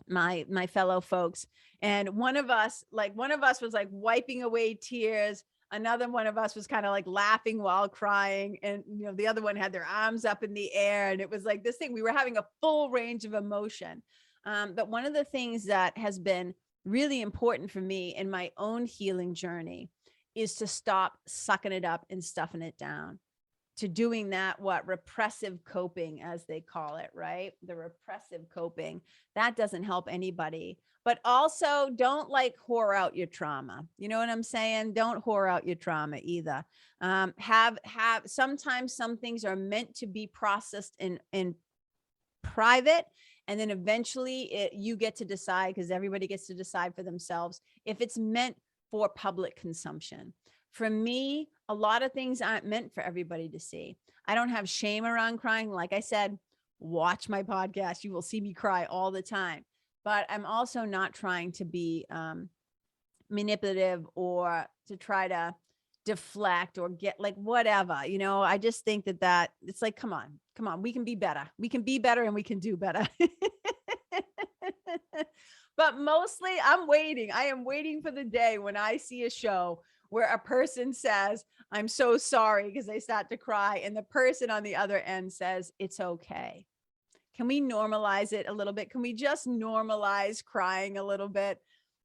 S2: my fellow folks. And one of us was like wiping away tears. Another one of us was kind of like laughing while crying. And, the other one had their arms up in the air. And it was like this thing, we were having a full range of emotion. But one of the things that has been really important for me in my own healing journey is to stop sucking it up and stuffing it down, to doing that, repressive coping, as they call it, right? The repressive coping, that doesn't help anybody. But also don't whore out your trauma. You know what I'm saying? Don't whore out your trauma either. Sometimes some things are meant to be processed in private. And then eventually you get to decide, because everybody gets to decide for themselves if it's meant for public consumption. For me, a lot of things aren't meant for everybody to see. I don't have shame around crying. Like I said, watch my podcast. You will see me cry all the time. But I'm also not trying to be manipulative or to try to deflect or get whatever. I just think that it's like, come on, we can be better. We can be better and we can do better. But mostly I am waiting for the day when I see a show where a person says, I'm so sorry, because they start to cry. And the person on the other end says, it's okay. Can we normalize it a little bit? Can we just normalize crying a little bit?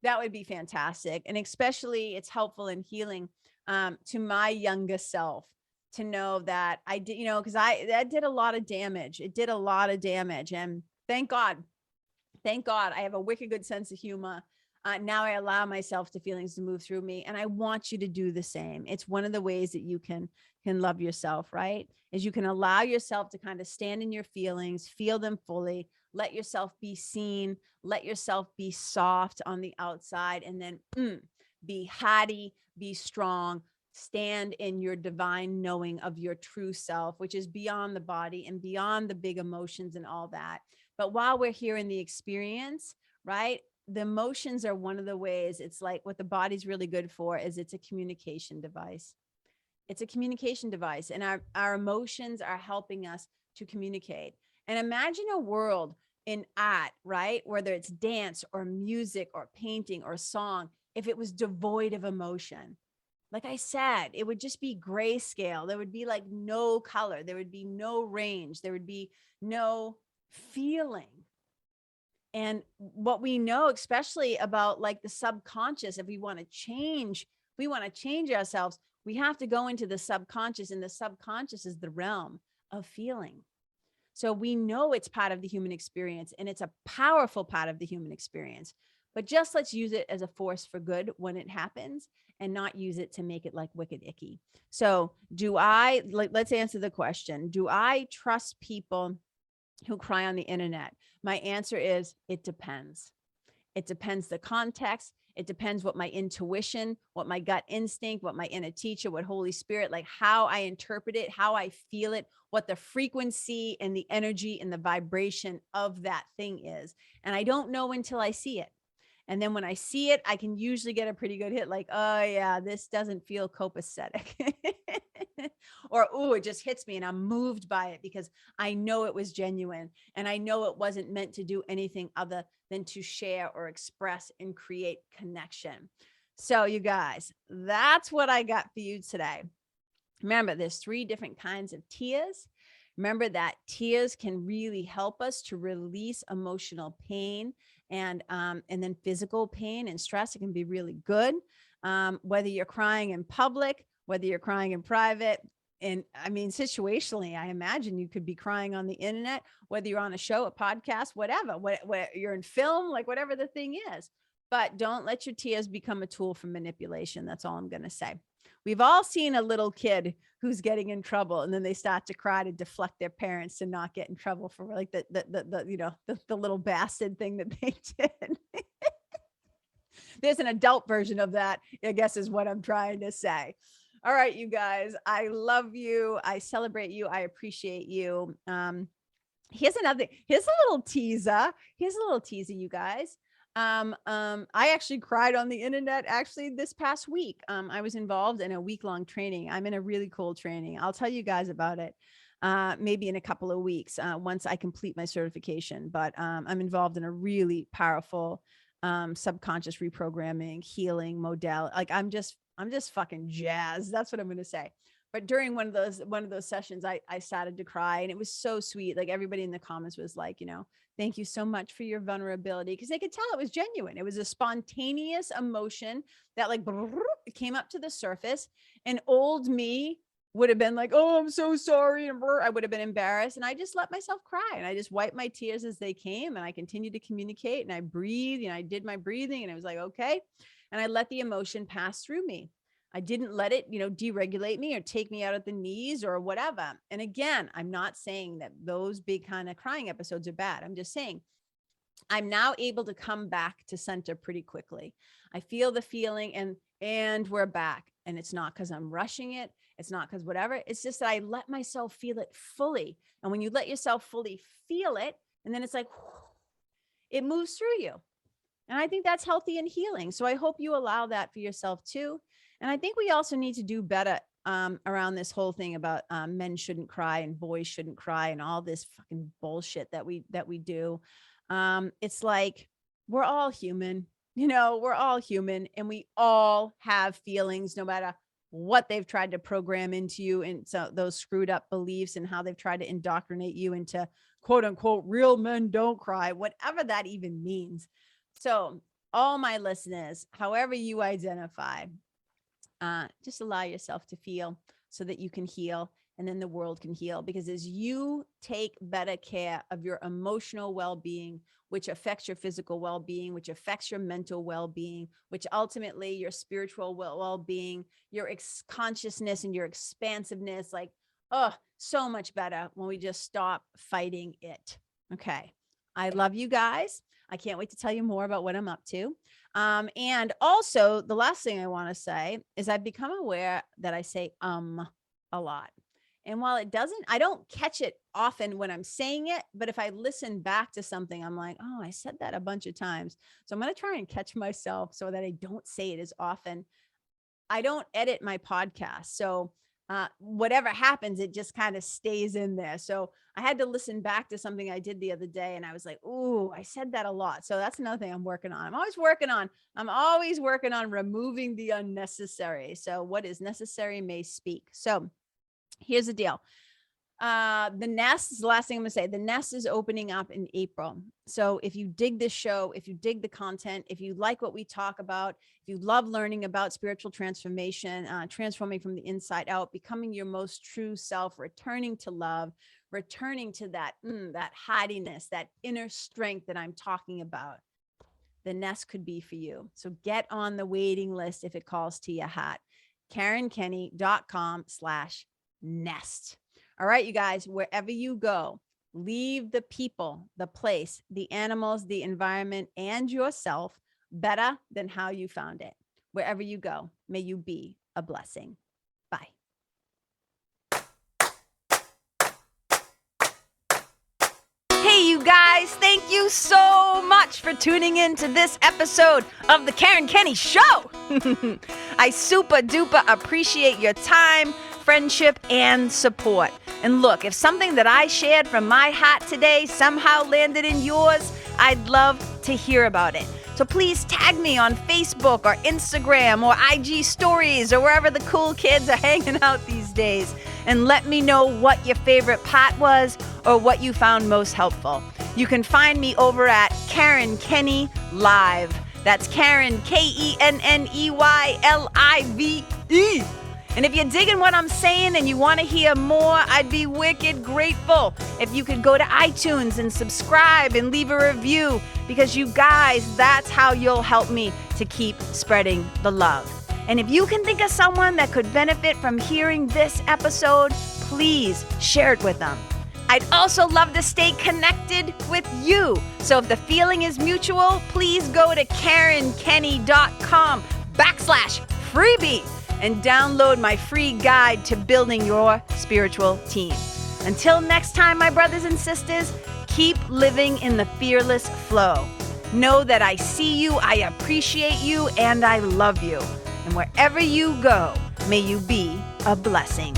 S2: That would be fantastic. And especially it's helpful in healing to my youngest self to know that I did, because that did a lot of damage. It did a lot of damage. And thank God I have a wicked good sense of humor. Now I allow myself to feelings to move through me. And I want you to do the same. It's one of the ways that you can love yourself, right? Is you can allow yourself to kind of stand in your feelings, feel them fully, let yourself be seen, let yourself be soft on the outside, and then be hardy, be strong, stand in your divine knowing of your true self, which is beyond the body and beyond the big emotions and all that. But while we're here in the experience, right? The emotions are one of the ways. It's like what the body's really good for is it's a communication device. It's a communication device. And our emotions are helping us to communicate. And imagine a world in art, right? Whether it's dance or music or painting or song, if it was devoid of emotion. Like I said, it would just be grayscale. There would be no color. There would be no range. There would be no feeling. And what we know, especially about like the subconscious, if we want to change, ourselves, we have to go into the subconscious, and the subconscious is the realm of feeling. So we know it's part of the human experience, and it's a powerful part of the human experience. But just let's use it as a force for good when it happens, and not use it to make it like wicked icky. So let's answer the question. Do I trust people who cry on the internet? My answer is it depends. It depends the context. It depends what my intuition, what my gut instinct, what my inner teacher, what Holy Spirit, like how I interpret it, how I feel it, what the frequency and the energy and the vibration of that thing is. And I don't know until I see it. And then when I see it, I can usually get a pretty good hit, like, oh yeah, this doesn't feel copacetic. Or, oh, it just hits me and I'm moved by it because I know it was genuine. And I know it wasn't meant to do anything other than to share or express and create connection. So you guys, that's what I got for you today. Remember, there's 3 different kinds of tears. Remember that tears can really help us to release emotional pain, and then physical pain and stress. It can be really good. Whether you're crying in public, whether you're crying in private, and I mean, situationally, I imagine you could be crying on the internet, whether you're on a show, a podcast, whatever, what you're in film, like whatever the thing is. But don't let your tears become a tool for manipulation. That's all I'm going to say. We've all seen a little kid who's getting in trouble, and then they start to cry to deflect their parents to not get in trouble for like the little bastard thing that they did. There's an adult version of that, I guess, is what I'm trying to say. All right, you guys, I love you. I celebrate you. I appreciate you. Here's a little teaser. You guys. I actually cried on the internet this past week. I was involved in a week-long training. I'm in a really cool training. I'll tell you guys about it maybe in a couple of weeks once I complete my certification. But I'm involved in a really powerful subconscious reprogramming, healing modality. Like I'm just fucking jazzed. That's what I'm going to say. But during one of those sessions, I started to cry, and it was so sweet. Like everybody in the comments was like, thank you so much for your vulnerability. Cause they could tell it was genuine. It was a spontaneous emotion that like it came up to the surface, and old me would have been like, oh, I'm so sorry. And I would have been embarrassed. And I just let myself cry, and I just wiped my tears as they came, and I continued to communicate, and I breathed, I did my breathing, and it was like, okay. And I let the emotion pass through me. I didn't let it, deregulate me or take me out at the knees or whatever. And again, I'm not saying that those big kind of crying episodes are bad. I'm just saying I'm now able to come back to center pretty quickly. I feel the feeling, and we're back. And it's not because I'm rushing it. It's not because whatever. It's just that I let myself feel it fully. And when you let yourself fully feel it, and then it's like, it moves through you. And I think that's healthy and healing. So I hope you allow that for yourself too. And I think we also need to do better around this whole thing about men shouldn't cry and boys shouldn't cry and all this fucking bullshit that we do. It's like, we're all human, we're all human, and we all have feelings, no matter what they've tried to program into you, and so those screwed up beliefs, and how they've tried to indoctrinate you into quote unquote real men don't cry, whatever that even means. So all my listeners, however you identify, just allow yourself to feel so that you can heal, and then the world can heal. Because as you take better care of your emotional well-being, which affects your physical well-being, which affects your mental well-being, which ultimately your spiritual well-being, your consciousness and your expansiveness, like, oh, so much better when we just stop fighting it. Okay. I love you guys. I can't wait to tell you more about what I'm up to. And also the last thing I want to say is I've become aware that I say a lot. And while I don't catch it often when I'm saying it, but if I listen back to something, I'm like, oh, I said that a bunch of times. So I'm going to try and catch myself so that I don't say it as often. I don't edit my podcast. So whatever happens, it just kind of stays in there. So I had to listen back to something I did the other day, and I was like, ooh, I said that a lot. So that's another thing I'm working on. I'm always working on removing the unnecessary. So what is necessary may speak. So here's the deal. The nest is the last thing I'm going to say. The nest is opening up in April. So if you dig this show, if you dig the content, if you like what we talk about, if you love learning about spiritual transformation, transforming from the inside out, becoming your most true self, returning to love, returning to that hardiness, that inner strength that I'm talking about, the nest could be for you. So get on the waiting list if it calls to your heart. KarenKenney.com/nest. All right, you guys, wherever you go, leave the people, the place, the animals, the environment, and yourself better than how you found it. Wherever you go, may you be a blessing. Bye. Hey, you guys, thank you so much for tuning in to this episode of The Karen Kenney Show. I super duper appreciate your time, friendship, and support. And look, if something that I shared from my heart today somehow landed in yours, I'd love to hear about it. So please tag me on Facebook or Instagram or IG stories or wherever the cool kids are hanging out these days, and let me know what your favorite part was or what you found most helpful. You can find me over at Karen Kenney Live. That's Karen, KenneYlive. And if you're digging what I'm saying and you want to hear more, I'd be wicked grateful if you could go to iTunes and subscribe and leave a review, because you guys, that's how you'll help me to keep spreading the love. And if you can think of someone that could benefit from hearing this episode, please share it with them. I'd also love to stay connected with you. So if the feeling is mutual, please go to KarenKenney.com/freebie and download my free guide to building your spiritual team. Until next time, my brothers and sisters, keep living in the fearless flow. Know that I see you, I appreciate you, and I love you. And wherever you go, may you be a blessing.